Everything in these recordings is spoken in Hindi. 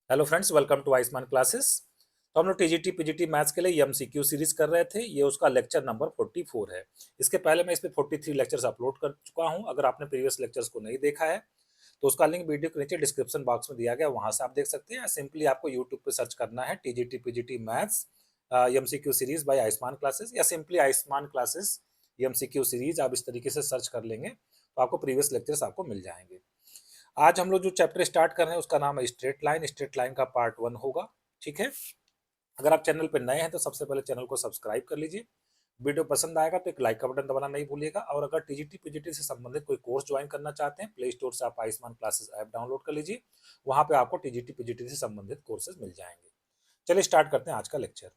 Hello friends, welcome to Ayushman classes. तो हम लोग टीजीटी पीजीटी मैथ्स के लिए एमसीक्यू सीरीज कर रहे थे। ये उसका लेक्चर नंबर 44 है। इसके पहले मैं इस पे 43 लेक्चर्स अपलोड कर चुका हूं। अगर आपने प्रीवियस लेक्चर्स को नहीं देखा है तो उसका लिंक वीडियो के नीचे डिस्क्रिप्शन बॉक्स में दिया गया, वहां से आप देख सकते हैं। सिंपली आपको यूट्यूब पे सर्च करना है TGT PGT maths MCQ series by Ayushman classes, या simply Ayushman classes MCQ series आप इस तरीके से सर्च कर लेंगे तो आपको प्रीवियस लेक्चर्स आपको मिल जाएंगे। आज हम लोग जो चैप्टर स्टार्ट कर रहे हैं उसका नाम है स्ट्रेट लाइन। स्ट्रेट लाइन का पार्ट 1 होगा। ठीक है। अगर आप चैनल पर नए हैं तो सबसे पहले चैनल को सब्सक्राइब कर लीजिए। वीडियो पसंद आएगा तो एक लाइक का बटन दबाना नहीं भूलिएगा। और अगर टीजीटी पीजीटी से संबंधित कोई कोर्स ज्वाइन करना चाहते हैं, प्ले स्टोर से आप आयुष्मान क्लासेस ऐप डाउनलोड कर लीजिए। वहां पे आपको टीजीटी पीजीटी से संबंधित कोर्सेज मिल जाएंगे। चलिए स्टार्ट करते हैं आज का लेक्चर।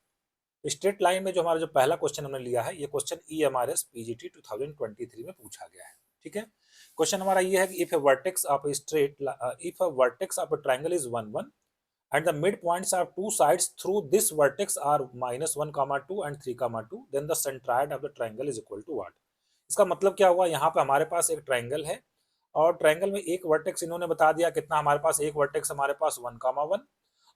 स्ट्रेट लाइन में जो हमारा जो पहला क्वेश्चन हमने लिया है, ये क्वेश्चन ईएमआरएस पीजीटी 2023 में पूछा गया है। ठीक है। क्वेश्चन हमारा ये है कि if A vertex of a straight if a vertex of a triangle is 1 1 and the midpoints of two sides through this vertex are -1, 2 and 3, 2, then the centroid of the triangle is equal to what? इसका मतलब क्या हुआ? यहाँ पे हमारे पास एक ट्रायंगल है और ट्रायंगल में एक वर्टेक्स इन्होंने बता दिया कितना हमारे पास, एक वर्टेक्स हमारे पास 1, 1,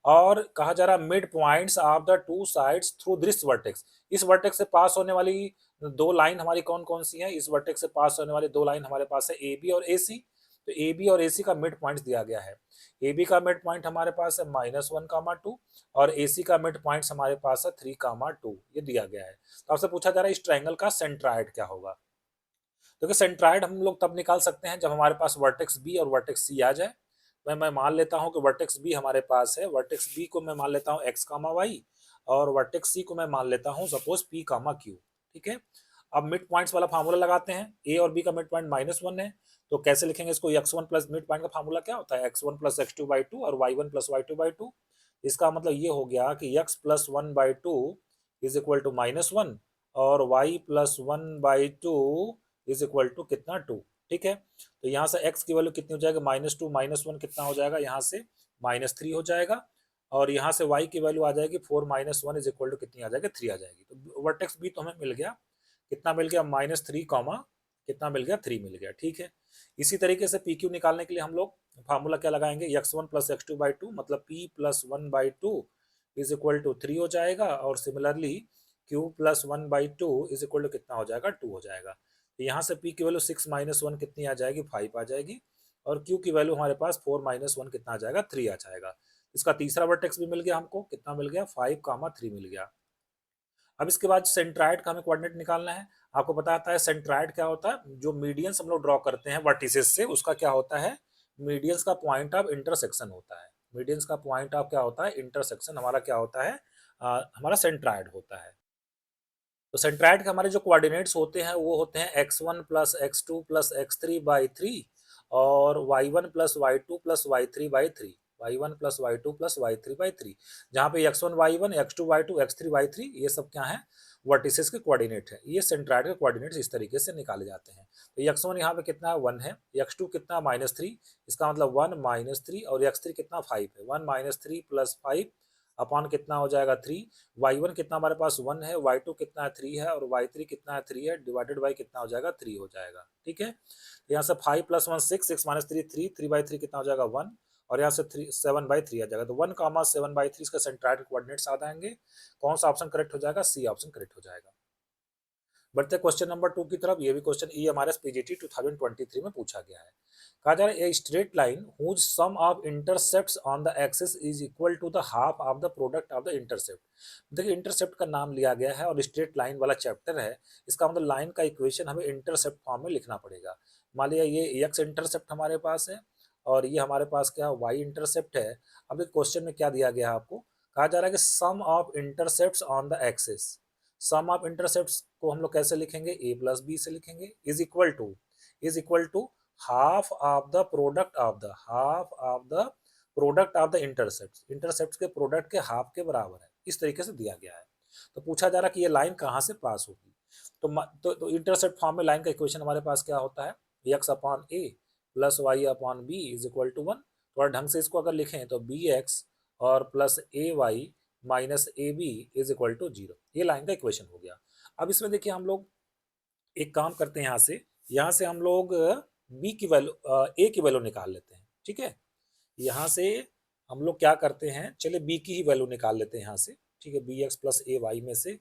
और कहा जा रहा mid points of the two sides through this vertex. इस वर्टेक्स से पास होने वाली दो लाइन हमारी कौन कौन सी है? इस वर्टेक्स से पास होने वाली दो लाइन हमारे पास है ए बी और ए सी। तो ए बी और ए सी का मिड पॉइंट दिया गया है। ए बी का मिड पॉइंट हमारे पास है -1, 2 और ए सी का मिड पॉइंट हमारे पास है 3, 2, ये दिया गया है। तो आपसे पूछा जा रहा है इस ट्रायंगल का सेंट्राइड क्या होगा। क्योंकि सेंट्राइड हम लोग तब निकाल सकते हैं जब हमारे पास वर्टेक्स बी और वर्टेक्स सी आ जाए। मैं मान लेता हूं कि वर्टेक्स बी हमारे पास है। वर्टेक्स बी को मैं मान लेता हूं एक्स कामा वाई, और वर्टेक्स सी को मैं मान लेता हूं सपोज पी कामा क्यू। ठीक है। अब मिड पॉइंट्स वाला फार्मूला लगाते हैं। ए और बी का मिड पॉइंट -1 है, तो कैसे लिखेंगे इसको? x1 प्लस मिड पॉइंट का फार्मूला क्या होता है? x1 प्लस x2/2 और y1 प्लस y2/2। इसका मतलब ये हो गया कि x plus 1/2 is equal to -1 और y plus 1/2 is equal to कितना? 2। ठीक है। तो यहाँ से x की वैल्यू कितनी हो जाएगा? -2 -1 कितना हो जाएगा? यहाँ से -3 हो जाएगा। और यहाँ से y की वैल्यू आ जाएगी 4 -1 इज इक्वल टू कितनी आ जाएगी? 3 आ जाएगी। तो वर्टेक्स बी तो हमें मिल गया। कितना मिल गया? -3 कॉमा कितना मिल गया? 3 मिल गया। ठीक है। इसी तरीके से पी क्यू निकालने के लिए हम लोग फार्मूला क्या लगाएंगे? x1 प्लस x2/2 मतलब p plus 1/2 is equal to 3 हो जाएगा। और similarly q plus 1/2 is equal to कितना हो जाएगा? 2 हो जाएगा। तो यहाँ से p की वैल्यू 6 -1 कितनी आ जाएगी? 5 आ जाएगी। और q की वैल्यू हमारे पास 4 -1 कितना आ जाएगा? 3 आ जाएगा। इसका तीसरा वर्टेक्स भी मिल गया हमको। कितना मिल गया? 5, 3 मिल गया। अब इसके बाद सेंट्राइड का हमें कोऑर्डिनेट निकालना है। आपको पता है सेंट्राइड क्या होता है? जो मीडियंस हम लोग ड्रॉ करते हैं वर्टिसेस से, उसका क्या होता है? मीडियंस का पॉइंट ऑफ इंटरसेक्शन होता है। मीडियंस का पॉइंट ऑफ क्या होता है? इंटरसेक्शन हमारा क्या होता है? हमारा सेंट्राइड होता है। तो सेंट्राइड के हमारे जो कोऑर्डिनेट्स होते हैं वो होते हैं x1 plus x2 plus x3/3 और y1 plus y2 plus y3/3। y1 plus y2 plus y3/3, जहाँ पे x1 y1 x2 y2 x3 y3 ये सब क्या है? वर्टिसेस के कोऑर्डिनेट है। ये सेंट्राइड के कोऑर्डिनेट्स इस तरीके से निकाले जाते हैं। तो x1 यहाँ पे कितना है? 1 है। x2 कितना? -3। इसका मतलब 1 -3 और x3 कितना? 5 है। 1 -3 प्लस 5 अपॉन कितना हो जाएगा? 3। y1 कितना हमारे पास? 1 है। y2 कितना है? 3 है। और y3 कितना है? 3 है। डिवाइडेड बाई कितना हो जाएगा? 3 हो जाएगा। ठीक है। यहाँ से 5 प्लस 1 6, 6 माइनस 3 3, 3/3 कितना हो जाएगा? 1। और यहाँ से 3 7/3 आ जाएगा। तो 1, 7/3 इसका सेंट्राइड कोऑर्डिनेट्स आ जाएंगे। कौन सा ऑप्शन करेक्ट हो जाएगा? सी ऑप्शन करेक्ट हो जाएगा। बढ़ते क्वेश्चन नंबर 2 की तरफ। ये भी क्वेश्चन ईएमआरएस पीजीटी 2023 में पूछा गया है। कहा जा रहा है a straight line whose sum of intercepts on the axis is equal to the half of the product of the intercept. देखिए इंटरसेप्ट का नाम लिया गया है और स्ट्रेट लाइन वाला चैप्टर है। इसका मतलब लाइन का इक्वेशन हमें इंटरसेप्ट फॉर्म में लिखना पड़ेगा। मान लिया ये एक्स इंटरसेप्ट हमारे पास है और ये हमारे पास क्या वाई इंटरसेप्ट है। अब एक क्वेश्चन में क्या दिया गया है आपको? कहा जा रहा है कि sum of intercepts on the axis. Sum of intercepts को हम लोग कैसे लिखेंगे? a प्लस बी से लिखेंगे। Is equal to half of the intercept के प्रोडक्ट के हाफ के बराबर है। इस तरीके से दिया गया है। तो पूछा जा रहा है कि ये लाइन कहाँ से पास होगी। तो इंटरसेप्ट फॉर्म में लाइन का इक्वेशन हमारे पास क्या होता है? X upon a plus y upon b is equal to 1। थोड़ा ढंग से इसको अगर लिखें तो बी एक्स और plus a Y minus A B is equal to 0। ये लाइन का इक्वेशन हो गया। अब इसमें देखिए हम लोग एक काम करते हैं। यहाँ से हम लोग बी की वैल्यू ए की वैल्यू निकाल लेते हैं। ठीक है। यहाँ से हम लोग क्या करते हैं, चलिए बी की ही वैल्यू निकाल लेते हैं यहाँ से, ठीक है, B x plus a Y में से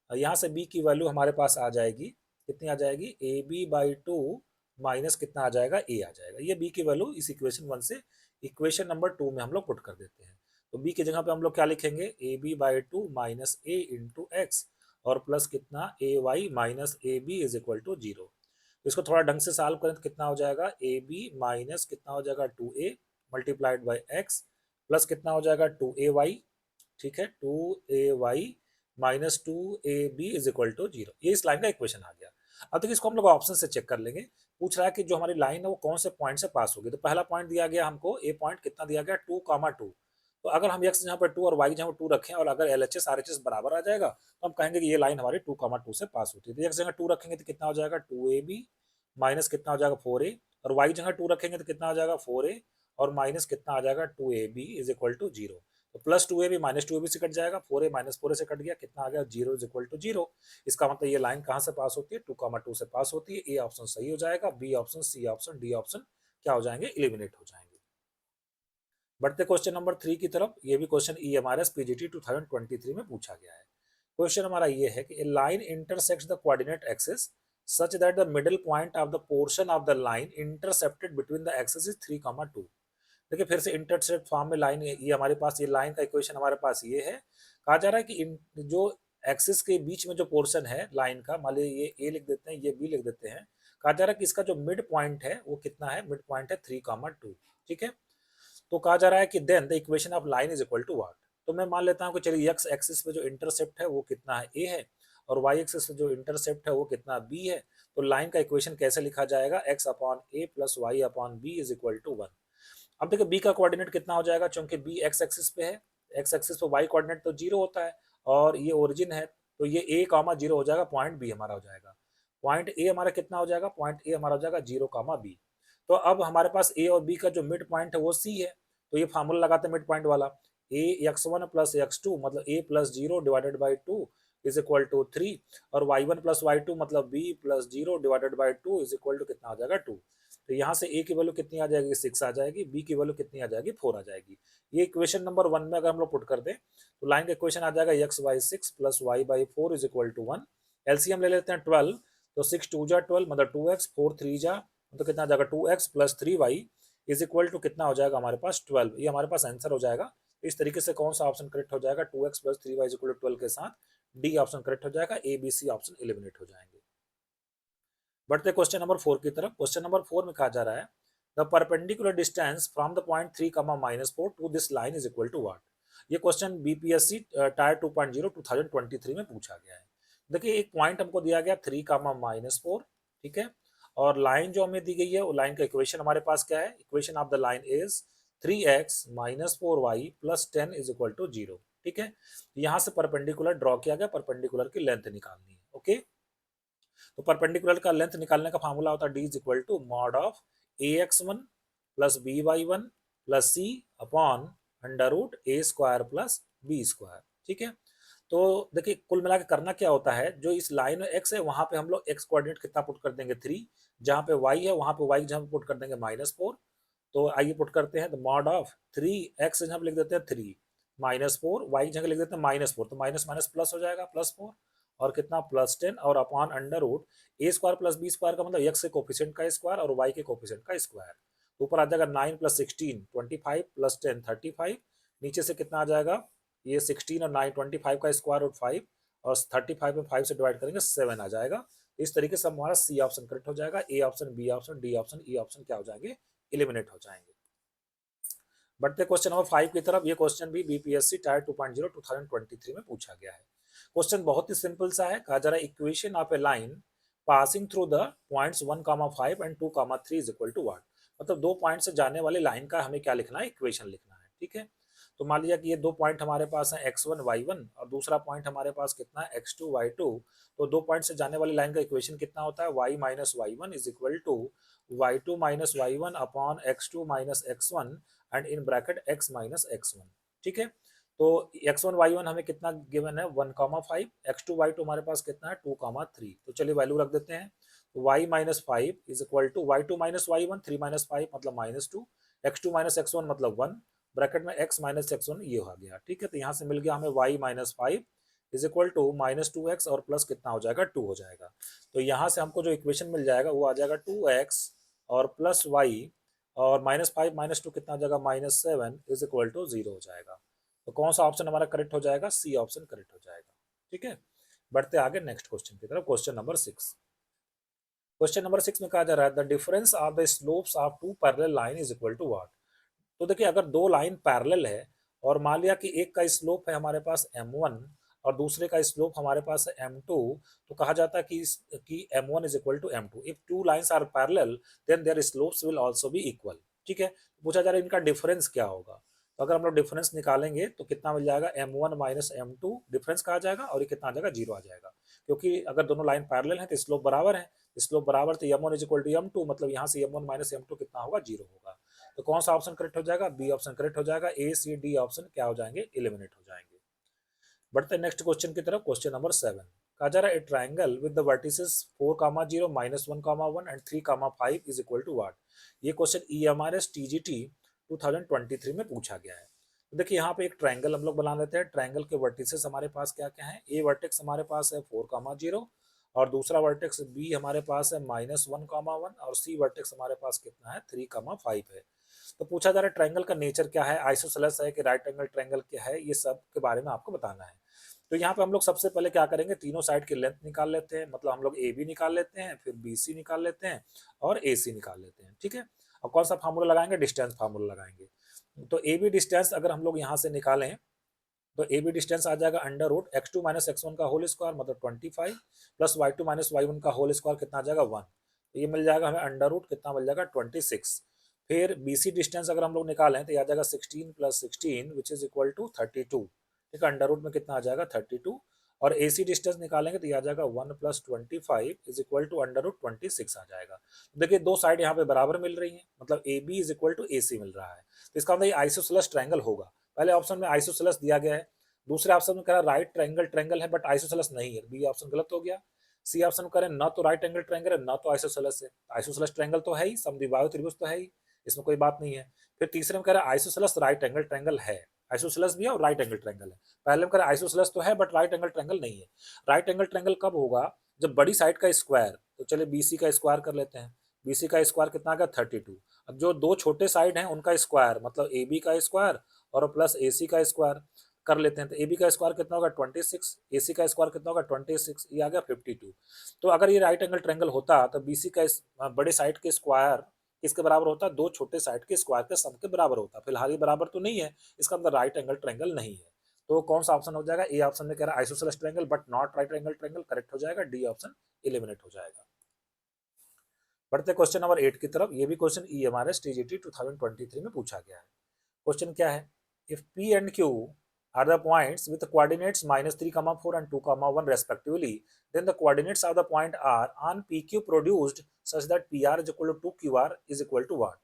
यहाँ से बी की वैल्यू हमारे पास आ जाएगी, कितनी आ जाएगी, a B by two minus कितना आ जाएगा, ए आ जाएगा। ये बी की वैल्यू इस इक्वेशन 1 से इक्वेशन नंबर 2 में हम लोग पुट कर देते हैं। तो बी की जगह पे हम लोग क्या लिखेंगे, A B by two minus A into X और प्लस कितना A Y minus A B is equal to 0। तो इसको थोड़ा ढंग से सॉल्व करें तो कितना हो जाएगा, ए बी माइनस कितना हो जाएगा 2a multiplied by x plus कितना हो जाएगा 2ay, ठीक है, 2ay minus 2ab is equal to 0। ये इस लाइन का इक्वेशन आ गया। अब देखिए इसको हम लोग ऑप्शन से चेक कर लेंगे। पूछ रहा है कि जो हमारी लाइन है वो कौन से पॉइंट से पास होगी। तो पहला पॉइंट दिया गया हमको, ए पॉइंट कितना दिया गया 2,2। तो अगर हम एक्स जहाँ पर 2 और वाई जहाँ पर 2 रखें और अगर L H S R H S बराबर आ जाएगा तो हम कहेंगे कि ये लाइन हमारी 2,2 से पास होती है। तो एक्स जगह 2 रखेंगे तो कितना हो जाएगा 2ab माइनस कितना हो जाएगा 4a और वाई जगह 2 रखेंगे तो कितना हो जाएगा 4a और माइनस कितना आ जाएगा 2ab इज इक्वल टू 0। तो प्लस 2ab माइनस 2ab से कट जाएगा, 4a माइनस 4a से कट गया, कितना आ गया 0 इज इक्वल टू 0। इसका मतलब ये लाइन कहाँ से पास होती है, 2,2 से पास होती है। ए ऑप्शन सही हो जाएगा, B option, C option, D option क्या हो जाएंगे, एलिमिनेट हो जाएंगे। बढ़ते क्वेश्चन नंबर 3 की तरफ। ये भी क्वेश्चन EMRS PGT 2023 में पूछा गया है। क्वेश्चन हमारा ये है कि a line intersects the coordinate axis such that the middle point of the portion of the line intercepted between the axis is 3,2। देखिए फिर से इंटरसेप्ट फॉर्म में लाइन, ये हमारे पास ये लाइन का इक्वेशन हमारे पास ये है। कहा जा रहा है कि जो एक्सिस के बीच में जो पोर्शन है लाइन का, मान लीजिए ये ए लिख देते हैं, ये बी लिख देते हैं। कहा जा रहा है कि इसका जो मिड पॉइंट है वो कितना है, मिड पॉइंट है 3,2, ठीक है। तो कहा जा रहा है कि then the equation of line is equal to what. तो मैं मान लेता हूँ कि चलिए एक्स एक्सिस पे जो इंटरसेप्ट है वो कितना है, ए है, और वाई एक्सिस पे जो इंटरसेप्ट है वो कितना, बी है। तो लाइन का इक्वेशन कैसे लिखा जाएगा, x upon a plus y upon b is equal to 1। अब देखिए बी का कोऑर्डिनेट कितना हो जाएगा, क्योंकि बी एक्स एक्सिस पे है, एक्स एक्सिस पे वाई कोऑर्डिनेट तो 0 होता है और ये ओरिजिन है, तो ये ए कामा 0 हो जाएगा, पॉइंट बी हमारा हो जाएगा। पॉइंट ए हमारा कितना हो जाएगा, पॉइंट ए हमारा हो जाएगा 0 कामा बी। तो अब हमारे पास ए और बी का जो मिड पॉइंट है वो सी है। तो ये फार्मूला लगाते हैं मिड पॉइंट वाला, ए x1 प्लस x2 मतलब a plus 0 divided by 2 is equal to 3 और y1 प्लस y2 मतलब b plus 0 divided by 2 is equal to कितना आ जाएगा 2। तो यहाँ से a की वैल्यू कितनी आ जाएगी 6 आ जाएगी, b की वैल्यू कितनी आ जाएगी 4 आ जाएगी। ये इक्वेशन नंबर 1 में अगर हम लोग पुट कर दें तो लाइन का इक्वेशन आ जाएगा x by 6 plus y by 4 is equal to 1। LCM ले लेते हैं 12, तो 6 2 जा 12 मतलब 2x, 4 3 जा तो कितना आ जाएगा 2x plus 3y is equal to कितना हो जाएगा हमारे पास 12। ये हमारे पास आंसर हो जाएगा। इस तरीके से कौन सा ऑप्शन करेक्ट हो जाएगा, 2x plus 3y is equal to 12 के साथ डी ऑप्शन करेक्ट हो जाएगा, A B C option eliminate हो जाएंगे। बढ़ते क्वेश्चन नंबर 4 की तरफ। क्वेश्चन नंबर 4 में कहा जा रहा है the perpendicular distance from the point 3,-4 to this line is equal to what. ये क्वेश्चन बीपीएससी टायर 2.0 2023 में पूछा गया है। देखिए एक पॉइंट हमको दिया गया 3,-4, ठीक है, और लाइन जो हमें दी गई है वो लाइन का इक्वेशन हमारे पास क्या है, equation of the line is 3x minus 4y plus 10 is equal to 0, ठीक है। यहाँ से परपेंडिकुलर ड्रॉ किया गया, परपेंडिकुलर की लेंथ निकालनी है, ओके। तो परपेंडिकुलर का लेंथ निकालने का फार्मूला होता है D is equal to mod of ax1 plus by1 plus C upon under root A square plus B square, ठीक है। तो देखिए कुल मिला के करना क्या होता है, जो इस लाइन में x है वहां पे हम लोग x कोऑर्डिनेट कितना पुट कर देंगे 3, जहां पे y है वहां पे y जहां पुट कर देंगे -4। तो आइए पुट करते हैं, तो मॉड ऑफ 3x जहां पे लिख देते हैं 3 -4, y जगह लिख देते हैं -4, तो माइनस माइनस प्लस हो जाएगा +4 और कितना +10 और upon under root A square plus B square का मतलब x के कोफिशिएंट का स्क्वायर और y के कोफिशिएंट का स्क्वायर। ऊपर आ जाएगा 9 प्लस 16 25 प्लस 10 35, नीचे से कितना आ जाएगा, ये 16 और 9 25 का स्क्वायर रूट 5 और 35 में 5 से डिवाइड करेंगे 7 आ जाएगा। इस तरीके से हमारा सी ऑप्शन करेक्ट हो जाएगा, A option, B option, D option, E option क्या हो जाएंगे, एलिमिनेट हो जाएंगे। बढ़ते क्वेश्चन नंबर 5 की तरफ। ये क्वेश्चन भी बीपीएससी टायर 2.0 2023 में पूछा गया है। क्वेश्चन बहुत ही सिंपल सा है। कहा जा रहा है equation of a line passing through the points 1,5 and 2,3 is equal to what. मतलब दो पॉइंट से जाने वाली लाइन का हमें क्या लिखना है, इक्वेशन लिखना है, ठीक है। तो मान लिया कि ये दो पॉइंट हमारे पास है x1 y1 और दूसरा पॉइंट हमारे पास कितना है x2 y2। तो दो पॉइंट से जाने वाली लाइन का इक्वेशन कितना होता है, y minus y1 is equal to y2 minus y1 upon x2 minus x1 and in bracket x minus x1, ठीक है। तो x1 y1 हमें कितना गिवन है 1,5, x2 y2 हमारे पास कितना है 2,3। तो चलिए वैल्यू रख देते हैं। तो y minus 5 is equal to y2 minus y1 3 minus 5 मतलब -2, x2 माइनस x1 मतलब 1 ब्रैकेट में x माइनस एक्स वन ये आ गया, ठीक है। तो यहाँ से मिल गया हमें y minus five is equal to minus two x और प्लस कितना हो जाएगा 2 हो जाएगा। तो यहाँ से हमको जो इक्वेशन मिल जाएगा वो आ जाएगा 2x और प्लस वाई और माइनस फाइव माइनस टू कितना हो जाएगा minus seven is equal to 0 हो जाएगा। तो कौन सा ऑप्शन हमारा करेक्ट हो जाएगा, सी ऑप्शन करेक्ट हो जाएगा, ठीक है। बढ़ते आगे नेक्स्ट क्वेश्चन की तरफ, क्वेश्चन नंबर 6। क्वेश्चन नंबर 6 में कहा जा रहा है the difference of the slopes of two parallel line is equal to what. तो देखिए अगर दो लाइन पैरेलल है और मान लिया कि एक का स्लोप है हमारे पास m1 और दूसरे का स्लोप हमारे पास है m2, तो कहा जाता है कि m1 is equal to m2 if two lines are parallel then their slopes will also be equal, ठीक है। पूछा जा रहा है इनका डिफरेंस क्या होगा। तो अगर हम लोग डिफरेंस निकालेंगे तो कितना मिल जाएगा m1 माइनस m2 डिफरेंस कहा जाएगा और ये कितना आ जाएगा 0 आ जाएगा, क्योंकि अगर दोनों लाइन पैरेलल है तो स्लोप बराबर है, स्लोप बराबर तो m1 is equal to m2 मतलब यहाँ से m1 माइनस m2 कितना होगा 0 होगा। तो कौन सा ऑप्शन करेक्ट हो जाएगा, बी ऑप्शन करेक्ट हो जाएगा, ए सी डी ऑप्शन क्या हो जाएंगे, एलिमिनेट हो जाएंगे। बढ़ते नेक्स्ट क्वेश्चन की तरफ, क्वेश्चन नंबर 7। कहा जा रहा है a triangle with the vertices 4,0 -1,1 and 3,5 is equal to what. ये क्वेश्चन EMRS TGT 2023 में पूछा गया है। तो देखिए यहाँ पे एक ट्रायंगल हम लोग बना लेते हैं। ट्रायंगल के वर्टिसेस हमारे पास क्या क्या है, ए वर्टेक्स हमारे पास है 4,0 और दूसरा वर्टेक्स बी हमारे पास है -1,1 और सी वर्टेक्स हमारे पास कितना है 3,5 है। तो पूछा जा रहा है ट्रायंगल का नेचर क्या है, आइसोसेलेस है कि राइट एंगल ट्रायंगल क्या है, ये सब के बारे में आपको बताना है। तो यहाँ पे हम लोग सबसे पहले क्या करेंगे, तीनों साइड की लेंथ निकाल लेते हैं, मतलब हम लोग ए बी निकाल लेते हैं, फिर BC निकाल लेते हैं और AC निकाल लेते हैं, ठीक है। और कौन सा फार्मूला लगाएंगे, डिस्टेंस फार्मूला लगाएंगे। तो AB डिस्टेंस अगर हम लोग यहाँ से निकालें तो AB डिस्टेंस आ जाएगा under root x2 minus x1 का होल स्क्वायर मतलब 25 प्लस y2 माइनस y1 का होल स्क्वायर कितना आ जाएगा 1। तो ये मिल जाएगा हमें अंडर रूट कितना मिल जाएगा 26। फिर BC डिस्टेंस अगर हम लोग निकालें तो ये आ जाएगा 16 plus 16 which is equal to 32, ठीक है। अंडर रूट में कितना आ जाएगा 32 और AC डिस्टेंस निकालेंगे तो ये आ जाएगा 1 plus 25 is equal to under root 26 आ जाएगा। तो देखिए दो साइड यहाँ पे बराबर मिल रही है, मतलब AB is equal to AC मिल रहा है। तो इसका मतलब ये आइसोसेलेस ट्रायंगल होगा। पहले ऑप्शन में आइसोसेलेस दिया गया है, दूसरे ऑप्शन में कह रहा राइट ट्रायंगल ट्रायंगल है बट आइसोसेलेस नहीं है, बी ऑप्शन गलत हो गया। सी ऑप्शन करें ना तो राइट एंगल ट्रायंगल है ना तो आइसोसेलेस है, आइसोसेलेस ट्रायंगल तो है ही, समद्विबाहु त्रिभुज तो है ही, इसमें कोई बात नहीं है। फिर तीसरे में कह रहा आइसोसेलेस राइट एंगल ट्रायंगल है, आइसोसेलेस भी है और राइट एंगल ट्रायंगल है। पहले में कह रहा आइसोसेलेस तो है बट राइट एंगल ट्रायंगल नहीं है। राइट एंगल ट्रायंगल कब होगा, जब बड़ी साइड का स्क्वायर, तो चलिए BC का स्क्वायर कर लेते हैं। BC का स्क्वायर कितना आ गया 32। अब जो दो छोटे साइड हैं उनका स्क्वायर मतलब AB का स्क्वायर और प्लस AC का स्क्वायर कर लेते हैं। तो AB का स्क्वायर कितना होगा 26, AC का स्क्वायर कितना होगा 26, ये आ गया 52। तो अगर ये राइट एंगल ट्रायंगल होता तो BC का बड़े साइड के स्क्वायर किसके बराबर होता, दो छोटे साइड के स्क्वायर के सम के बराबर होता। फिलहाल ये बराबर तो नहीं है, इसका मतलब राइट एंगल ट्रायंगल नहीं है। तो कौन सा ऑप्शन हो जाएगा, ए ऑप्शन में कह रहा है isosceles triangle but not right angle triangle, correct हो जाएगा, डी ऑप्शन एलिमिनेट हो जाएगा। बढ़ते क्वेश्चन नंबर 8 की तरफ, ये भी क्वेश्चन EMRS TGT 2023 में पूछा गया है। क्वेश्चन क्या है, if P and Q are the points with the coordinates -3, 4 and 2, 1 respectively, then the coordinates of the point R on PQ produced such that PR is equal to 2QR is equal to what।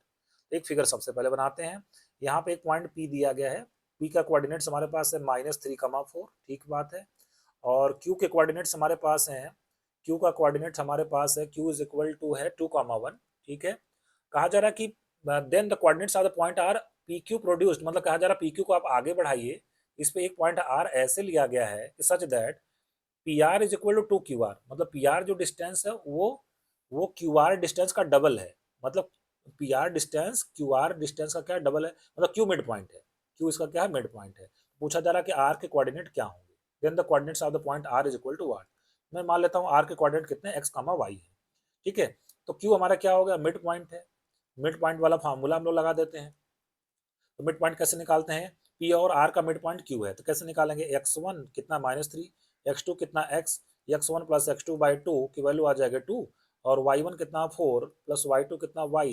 एक फिगर सबसे पहले बनाते हैं। यहाँ पे एक पॉइंट P दिया गया है, P का कोऑर्डिनेट्स हमारे पास है -3, 4, ठीक बात है। और Q के कोऑर्डिनेट्स हमारे पास हैं, Q का कोऑर्डिनेट्स हमारे पास है Q इज इक्वल टू है 2, 1, ठीक है। कहा जा रहा है कि then the coordinates of the point are PQ produced, मतलब कहा जा रहा है PQ को आप आगे बढ़ाइए, इस पे एक पॉइंट R ऐसे लिया गया है such that PR is equal to 2QR, मतलब PR जो डिस्टेंस है वो QR डिस्टेंस का डबल है, मतलब PR डिस्टेंस QR डिस्टेंस का क्या डबल है, मतलब Q मिड पॉइंट है, Q इसका क्या है मिड पॉइंट है। पूछा जा रहा है कि R के कोऑर्डिनेट क्या होंगे, then the coordinates of the point R is equal to what. मैं मान लेता हूँ R के कोऑर्डिनेट कितने x, y है, ठीक है। तो Q हमारा क्या हो गया मिड पॉइंट है, मिड पॉइंट वाला फार्मूला हम लोग लगा देते हैं। तो मिड पॉइंट कैसे निकालते हैं, P और R का मिड पॉइंट Q है, तो कैसे निकालेंगे, x1 कितना -3, x2 कितना x, x1 प्लस x2/2 की वैल्यू आ जाएगा 2 और y1 कितना 4 प्लस y2 कितना y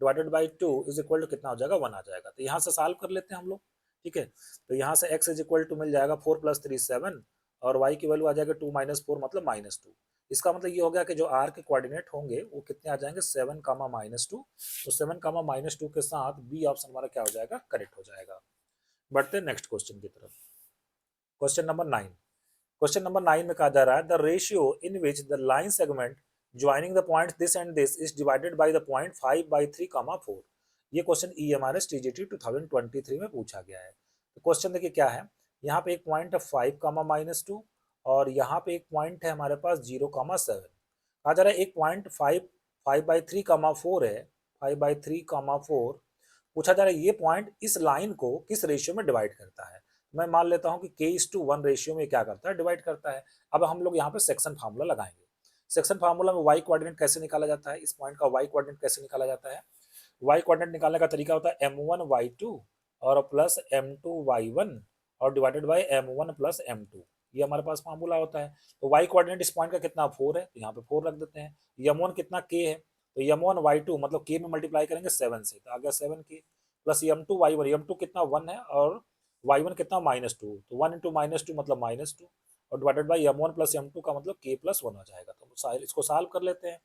divided by 2 is equal to कितना हो जाएगा 1 आ जाएगा। तो यहाँ से सॉल्व कर लेते हैं हम लोग, ठीक है। तो यहाँ से x इज इक्वल टू मिल जाएगा 4 + 3 7 और y की वैल्यू आ जाएगा 2 - 4 मतलब -2। इसका मतलब ये हो गया कि जो R के कोऑर्डिनेट होंगे वो कितने आ जाएंगे 7, -2। तो 7, -2 के साथ बी ऑप्शन हमारा क्या हो जाएगा करेक्ट हो जाएगा। बढ़ते हैं नेक्स्ट क्वेश्चन की तरफ, क्वेश्चन नंबर 9। क्वेश्चन नंबर 9 में कहा जा रहा है the ratio in which the line segment joining the point this and this is divided by the point 5/3, 4। ये क्वेश्चन EMRS TGT 2023 में पूछा गया है। तो क्वेश्चन देखिए क्या है, यहाँ पे एक पॉइंट है 5, -2 और यहाँ पे एक पॉइंट है हमारे पास 0, 7। कहा जा रहा है एक पॉइंट 5/3, 4 है, 5/3, 4 पूछा जा रहा है ये पॉइंट इस लाइन को किस रेशियो में डिवाइड करता है। मैं मान लेता हूँ कि k:1 रेशियो में क्या करता है, डिवाइड करता है। अब हम लोग यहाँ पे सेक्शन फार्मूला लगाएंगे। सेक्शन फार्मूला में वाई कोऑर्डिनेट कैसे निकाला जाता है, इस पॉइंट का वाई कोऑर्डिनेट कैसे निकाला जाता है। वाई कोऑर्डिनेट निकालने का तरीका होता है m1y2 और प्लस m2y1 और divided by m1 plus m2। ये हमारे पास फार्मूला होता है। तो वाई कोऑर्डिनेट इस पॉइंट का कितना 4 है, तो यहाँ पे 4 रख देते हैं। m1 कितना k है, तो m1y2 मतलब k में मल्टीप्लाई करेंगे 7 से, तो आ गया 7k प्लस m2y1, m2 कितना 1 है और y1 कितना -2, तो 1 इंटू -2 मतलब -2 और divided by m1 plus m2 का मतलब k प्लस 1 हो जाएगा। तो इसको सॉल्व कर लेते हैं।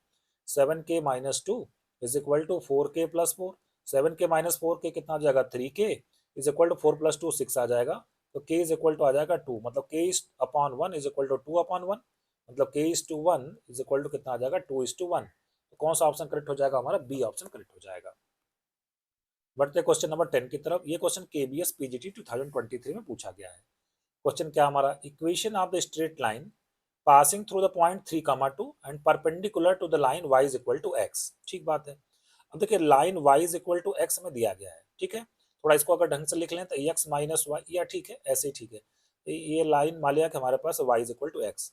7k - 2 is equal to 4k plus 4। 7k - 4k कितना आ जाएगा 3k इज इक्वल टू 4 + 2 6 आ जाएगा। तो k इज इक्वल टू आ जाएगा 2, मतलब k is upon 1 is equal to 2/1, मतलब k is to 1 is equal to कितना आ जाएगा 2:1। तो कौन सा ऑप्शन करेक्ट हो जाएगा, हमारा बी ऑप्शन करेक्ट हो जाएगा। बढ़ते क्वेश्चन नंबर 10 की तरफ। ये क्वेश्चन KBS PGT 2023 में पूछा गया है। क्वेश्चन क्या हमारा, equation of the straight line passing through the point 3, 2 and perpendicular to the line y is equal to x। ठीक बात है। अब देखिए line y is equal to x में दिया गया है, ठीक है। थोड़ा इसको अगर ढंग से लिख लें तो x माइनस वाई, या ठीक है ऐसे ही ठीक है। तो ये लाइन मान लिया कि हमारे पास y is equal to x,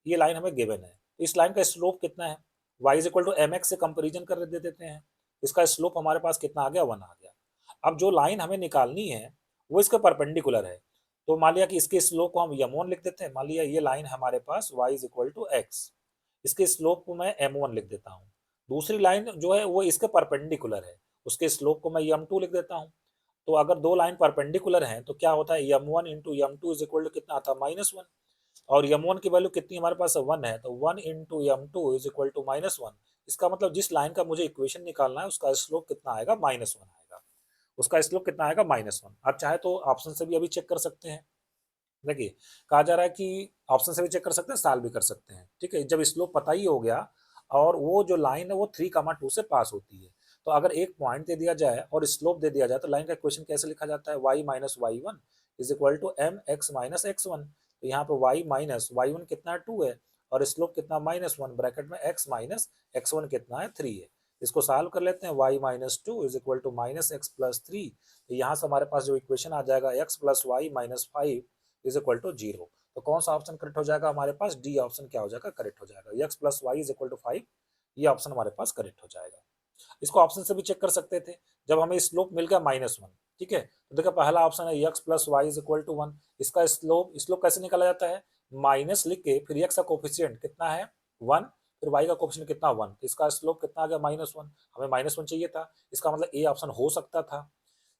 ये लाइन हमें गिवन है। तो इस लाइन का स्लोप कितना है, y is equal to mx से कंपेरिजन कर दे देते हैं। इसका स्लोप हमारे पास कितना आ गया 1 आ गया। अब जो लाइन हमें निकालनी है वो इसके परपेंडिकुलर है। तो मान लिया कि इसके स्लोप को हम m1 लिख देते हैं। मान लिया ये लाइन हमारे पास y is equal to x, इसके स्लोप को मैं m1 लिख देता हूँ। दूसरी लाइन जो है वो इसके परपेंडिकुलर है, उसके स्लोप को मैं m2 लिख देता हूँ। तो अगर दो लाइन परपेंडिकुलर हैं तो क्या होता है m1 into m2 is equal to कितना आता है -1, और m1 की वैल्यू कितनी हमारे पास 1 है, तो 1 into m2 is equal to -1। इसका मतलब जिस लाइन का मुझे इक्वेशन निकालना है उसका स्लोप कितना आएगा -1 आएगा, उसका स्लोप कितना आएगा -1। आप चाहे तो ऑप्शन से भी अभी चेक कर सकते हैं। देखिए कहा जा रहा है कि ऑप्शन से भी चेक कर सकते हैं, सॉल्व भी कर सकते हैं, ठीक है। जब स्लोप पता ही हो गया और वो जो लाइन है वो 3, 2 से पास होती है, तो अगर एक पॉइंट दे दिया जाए और स्लोप दे दिया जाए तो लाइन का इक्वेशन कैसे लिखा जाता है, y minus y1 is equal to mx minus x1। तो यहाँ पे y माइनस y1 कितना है 2 है और स्लोप कितना -1, ब्रैकेट में x माइनस x1 कितना है 3 है। इसको सॉल्व कर लेते हैं, y minus 2 is equal to -x plus 3। तो यहाँ से हमारे पास जो इक्वेशन आ जाएगा x plus y minus 5 is equal to 0। तो कौन सा ऑप्शन करेक्ट हो जाएगा हमारे पास, डी ऑप्शन क्या हो जाएगा, करेक्ट हो जाएगा। x plus y is equal to 5, ये ऑप्शन हमारे पास करेक्ट हो जाएगा। इसको ऑप्शन से भी चेक कर सकते थे। जब हमें स्लोप मिल गया -1, ठीक है, तो देखो पहला ऑप्शन है x plus y is equal to 1। इसका स्लोप स्लोप कैसे निकाला जाता है, माइनस लिख के फिर x का कोफिशिएंट कितना है 1, फिर y का कोफिशिएंट कितना 1, तो इसका स्लोप कितना आ गया -1। हमें -1 चाहिए था, इसका मतलब ए ऑप्शन हो सकता था।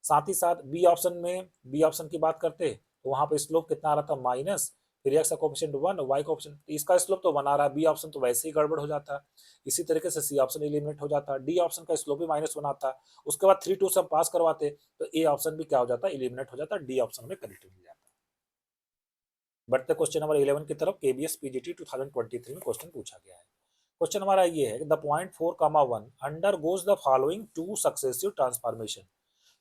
साथ ही साथ बी ऑप्शन में, बी ऑप्शन की बात करते तो वहां पे स्लोप कितना आ रहा था माइनस, फिर एक्स का कोएफिशिएंट 1, वाई का कोएफिशिएंट, इसका स्लोप तो 1 आ रहा है, बी ऑप्शन तो वैसे ही गड़बड़ हो जाता। इसी तरीके से सी ऑप्शन एलिमिनेट हो जाता, डी ऑप्शन का स्लोप भी -1 आता। उसके बाद 3 2 से हम पास करवाते तो ए ऑप्शन भी क्या हो जाता, एलिमिनेट हो जाता, डी ऑप्शन में करेक्ट मिल जाता। बढ़ते क्वेश्चन नंबर 11 की तरफ। केबीएस पीजीटी 2023 में क्वेश्चन पूछा गया है। क्वेश्चन हमारा ये है, the point 4, 1 under goes the following 2 successive transformation.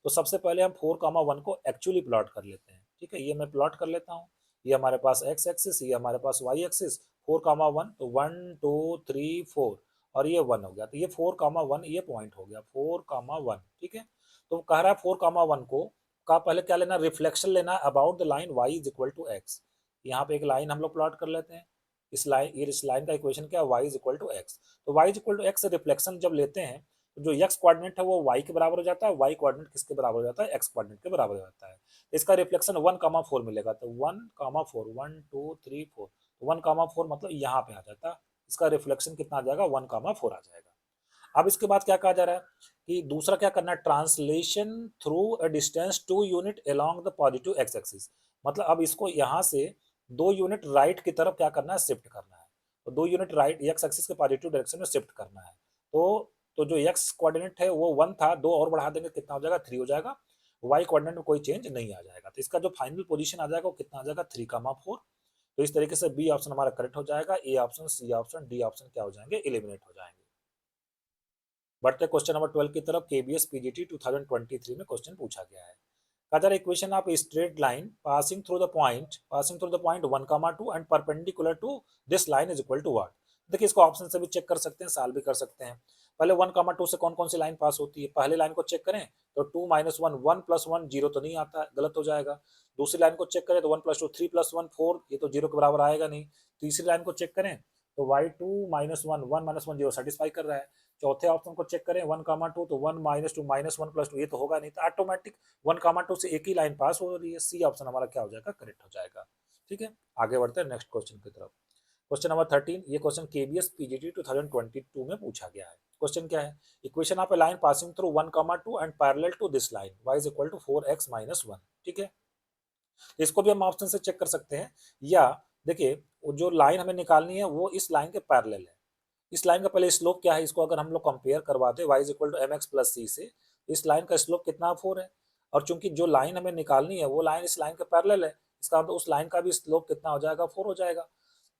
तो सबसे पहले हम 4, 1 को एक्चुअली प्लॉट कर लेते हैं, ठीक है। ये मैं प्लॉट कर लेता हूँ, ये हमारे पास एक्स एक्सिस, ये हमारे पास वाई एक्सिस। 4, 1 तो 1 2 3 4 और ये 1 हो गया, तो ये 4, 1 ये पॉइंट हो गया 4, 1, ठीक है। तो कह रहा है 4, 1 को का पहले क्या लेना, रिफ्लेक्शन लेना about the line y is equal to x. यहाँ पे एक लाइन हम लोग प्लॉट कर लेते हैं। इस लाइन का इक्वेशन क्या है, y is equal to x. तो y is equal to x से रिफ्लेक्शन जब लेते हैं तो जो x कोऑर्डिनेट है वो y के बराबर हो जाता है, y कोऑर्डिनेट किसके बराबर हो जाता है, x कोऑर्डिनेट के बराबर हो जाता है। इसका रिफ्लेक्शन 1, 4 मिलेगा, तो 1, 4 1 2 3 4, 1, 4 मतलब यहाँ पे आ जाता है। इसका रिफ्लेक्शन कितना आ जाएगा 1, 4 आ जाएगा। अब इसके बाद क्या कहा जा रहा है कि दूसरा क्या करना है, translation through a distance 2 unit along the positive x axis. मतलब अब इसको यहाँ से 2 यूनिट राइट की तरफ क्या करना है, शिफ्ट करना है। तो 2 यूनिट राइट एक्स एक्सिस के पॉजिटिव डायरेक्शन में शिफ्ट करना है। तो जो एक्स कोऑर्डिनेट है वो 1 था, 2 और बढ़ा देंगे कितना हो जाएगा 3 हो जाएगा। वाई कोऑर्डिनेट में कोई चेंज नहीं आ जाएगा, तो इसका जो फाइनल पोजीशन आ जाएगा वो कितना आ जाएगा 3, 4। तो इस तरीके से बी ऑप्शन हमारा करेक्ट हो जाएगा, A option C option D option क्या हो जाएंगे, एलिमिनेट हो जाएंगे। बढ़ते क्वेश्चन नंबर 12 की तरफ। केबीएस पीजीटी 2023 में क्वेश्चन पूछा गया है। कहा जा रहा है equation of straight line passing through the point 1, 2 and perpendicular to this line is equal to what. देखिए इसको ऑप्शन से भी चेक कर सकते हैं, साल भी कर सकते हैं। पहले 1, 2 से कौन कौन सी लाइन पास होती है, पहले लाइन को चेक करें तो 2 - 1 1 + 1 0 तो नहीं आता, गलत हो जाएगा। दूसरी लाइन को चेक करें तो 1 + 2 3 + 1 4, ये तो 0 के बराबर आएगा नहीं। तीसरी लाइन को चेक करें तो y2 - 1 1 - 1 0 सेटिस्फाई कर रहा है। चौथे ऑप्शन को चेक करें 1, 2 तो 1 - 2 -1 + 2 ये तो होगा नहीं, तो ऑटोमेटिक 1, 2 से एक ही लाइन पास हो रही है। सी ऑप्शन हमारा क्या हो जाएगा, करेक्ट हो जाएगा। ठीक है, आगे बढ़ते हैं नेक्स्ट क्वेश्चन की तरफ। क्वेश्चन नंबर 13, ये क्वेश्चन केबीएस पीजीटी 2022 में पूछा गया है। क्वेश्चन क्या है, equation of a line passing through 1, 2 and parallel to this line y is equal to 4x - 1। ठीक है, इसको भी हम ऑप्शन से चेक कर सकते हैं, या देखिए जो लाइन हमें निकालनी है वो इस लाइन के पैरेलल है। इस लाइन का पहले स्लोप क्या है, इसको अगर हम लोग कंपेयर करवा दें y is equal to mx plus c से, इस लाइन का स्लोप कितना 4 है। और चूंकि जो लाइन हमें निकालनी है वो लाइन इस लाइन के पैरेलल है, इसका मतलब उस लाइन का भी स्लोप कितना हो जाएगा, 4 हो जाएगा।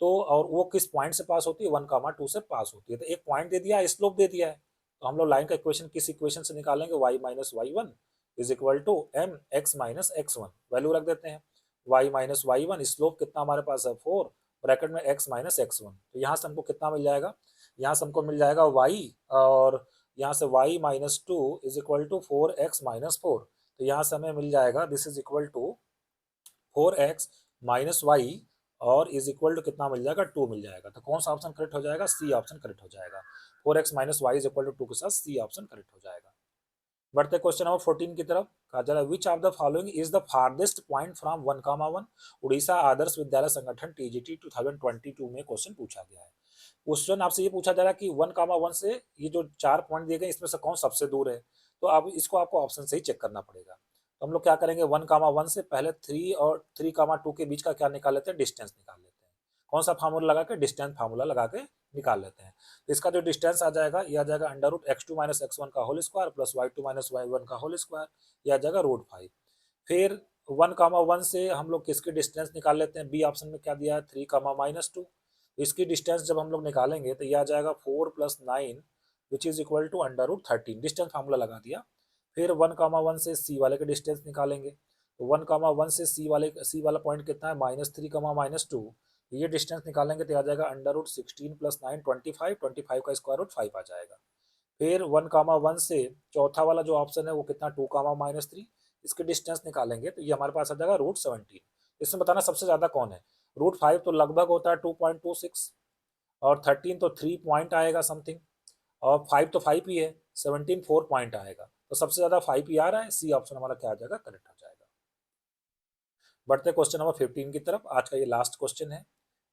तो और वो किस पॉइंट से पास होती है, 1, 2 से पास होती है। तो एक पॉइंट दे दिया है, स्लोप दे दिया है, तो हम लोग लाइन का इक्वेशन किस इक्वेशन से निकालेंगे, y minus y one is equal to m x minus x one. Value रख देते हैं, y minus y one, slope कितना हमारे पास है 4, ब्रैकेट में x माइनस एक्स वन। तो यहाँ से हमको कितना मिल जाएगा, यहाँ से हमको मिल जाएगा y, और यहाँ से y minus two is equal to 4x minus 4। तो यहाँ से हमें मिल जाएगा this is equal to 4x minus y, और इज इक्वल टू कितना मिल जाएगा, 2 मिल जाएगा। तो कौन सा ऑप्शन करेक्ट हो जाएगा, सी ऑप्शन करेक्ट हो जाएगा। 4x minus y is equal to 2 के साथ सी ऑप्शन करेक्ट हो जाएगा। बढ़ते क्वेश्चन नंबर 14 की तरफ। कहा जा रहा है which of the following is the farthest point from 1, 1 Orissa Adarsh Vidyalaya Sangathan TGT 2022 में क्वेश्चन पूछा गया है। क्वेश्चन आपसे ये पूछा जा रहा है कि 1, 1 से ये जो 4 पॉइंट दिए गए इसमें से कौन सबसे दूर है। तो अब इसको आपको ऑप्शन से ही चेक करना पड़ेगा। तो हम लोग क्या करेंगे, 1, 1 से पहले 3 और 3, 2 के बीच का क्या निकाल लेते हैं, डिस्टेंस निकाल लेते हैं। कौन सा फार्मूला लगा के, डिस्टेंस फार्मूला लगा के निकाल लेते हैं। तो इसका जो डिस्टेंस आ जाएगा, ये आ जाएगा √x2 - x1 का whole square plus y2 - y1 का होल स्क्वायर, ये आ जाएगा √5। फिर 1, 1 से हम लोग किसकी डिस्टेंस निकाल लेते हैं, बी ऑप्शन में क्या दिया है 3, -2। इसकी डिस्टेंस जब हम लोग निकालेंगे तो यह आ जाएगा 4 + 9 which is equal to √13। Distance formula लगा दिया। फिर 1, 1 से सी वाले के डिस्टेंस निकालेंगे, तो 1, 1 से सी वाला पॉइंट कितना है -3, -2। ये डिस्टेंस निकालेंगे तो आ जाएगा √16 + 9 25, 25 का स्क्वायर रूट 5 आ जाएगा। फिर 1, 1 से चौथा वाला जो ऑप्शन है वो कितना 2, -3, इसके डिस्टेंस निकालेंगे तो ये हमारे पास आ जाएगा √17। इसमें बताना सबसे ज़्यादा कौन है, √5 तो लगभग होता है 2.26, और 13 तो 3 पॉइंट आएगा समथिंग, और 5 तो 5 ही है, 17 4 पॉइंट आएगा। तो सबसे ज़्यादा 5 ही आ रहा है, सी ऑप्शन हमारा क्या आ जाएगा, करेक्ट हो जाएगा। बढ़ते क्वेश्चन नंबर 15 की तरफ। आज का ये लास्ट क्वेश्चन है।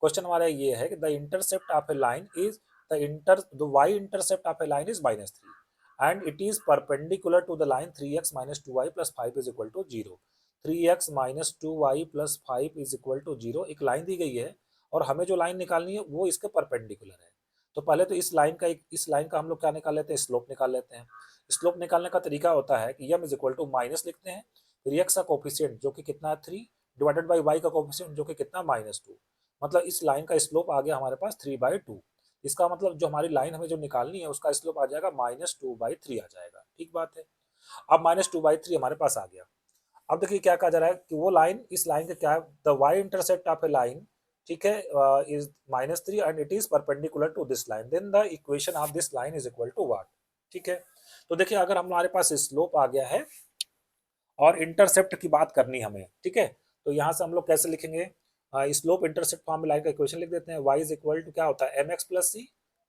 क्वेश्चन हमारा ये है कि the intercept of a line is the y intercept of a line is -3 and it is perpendicular to the line 3x - 2y + 5 is equal to 0। 3x - 2y + 5 is equal to 0 एक लाइन दी गई है, और हमें जो लाइन निकालनी है वो इसके परपेंडिकुलर है। तो पहले तो इस लाइन का हम लोग क्या निकाल लेते हैं, स्लोप निकाल लेते हैं। स्लोप निकालने का तरीका होता है कि यम इज इक्वल टू माइनस लिखते हैं, फिर एक्स का कोफिशिएंट जो कि कितना है 3 डिवाइडेड बाई वाई का कोफिशिएंट जो कि कितना -2। मतलब इस लाइन का स्लोप आ गया हमारे पास 3/2। इसका मतलब जो हमारी लाइन हमें जो निकालनी है उसका स्लोप आ जाएगा -2/3 आ जाएगा। ठीक बात है। अब -2/3 हमारे पास आ गया। अब देखिए क्या कहा जा रहा है कि वो लाइन इस लाइन का क्या है, the y intercept of a line, ठीक है, is -3 and it is perpendicular to this line, then the equation of this line is equal to what. ठीक है, तो देखिए अगर हमारे पास स्लोप आ गया है और इंटरसेप्ट की बात करनी हमें, ठीक है, तो यहाँ से हम लोग कैसे लिखेंगे, स्लोप इंटरसेप्ट फॉर्म में लाइन का इक्वेशन लिख देते हैं। y इज इक्वल टू क्या होता है mx प्लस सी,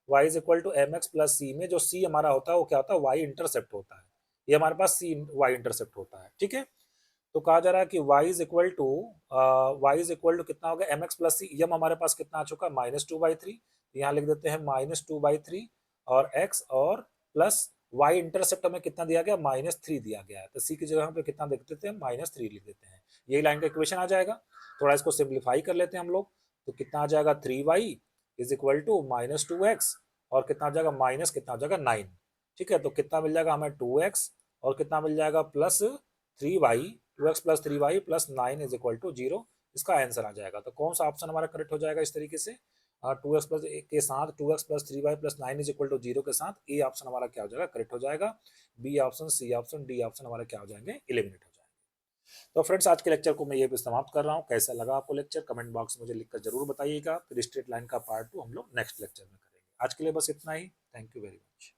Y is equal to mx plus C में जो c हमारा होता है वो क्या होता है y इंटरसेप्ट होता है। ये हमारे पास c y इंटरसेप्ट होता है। ठीक है, तो कहा जा रहा है कि y इज इक्वल टू कितना हो गया mx प्लस सी, यम हमारे पास कितना आ चुका है -2/3। यहाँ लिख देते हैं -2/3 और x, और प्लस y इंटरसेप्ट हमें कितना दिया गया -3 दिया गया है, तो c की जगह पे कितना लिख देते हैं -3 लिख देते हैं। यही लाइन का इक्वेशन आ जाएगा। थोड़ा इसको सिंप्लीफाई कर लेते हैं हम लोग, तो कितना आ जाएगा 3y is equal to -2x, और कितना आ जाएगा माइनस कितना आ जाएगा 9। ठीक है, तो कितना मिल जाएगा हमें 2x, और कितना मिल जाएगा plus 3y, 2x plus 3y plus 9 is equal to 0। इसका आंसर आ जाएगा। तो कौन सा ऑप्शन हमारा करेक्ट हो जाएगा इस तरीके से, हाँ, 2x प्लस के साथ 2x plus 3y plus 9 is equal to 0 के साथ ए ऑप्शन हमारा क्या हो जाएगा, करेक्ट हो जाएगा। B option, C option, D option हमारे क्या हो जाएंगे, एलिमिनेट हो जाएंगे। तो फ्रेंड्स आज के लेक्चर को मैं ये पे समाप्त कर रहा हूँ। कैसा लगा आपको लेक्चर, कमेंट बॉक्स में मुझे लिखकर जरूर बताइएगा। फिर स्ट्रेट लाइन का पार्ट 2 हम लोग नेक्स्ट लेक्चर में करेंगे। आज के लिए बस इतना ही। Thank you very much.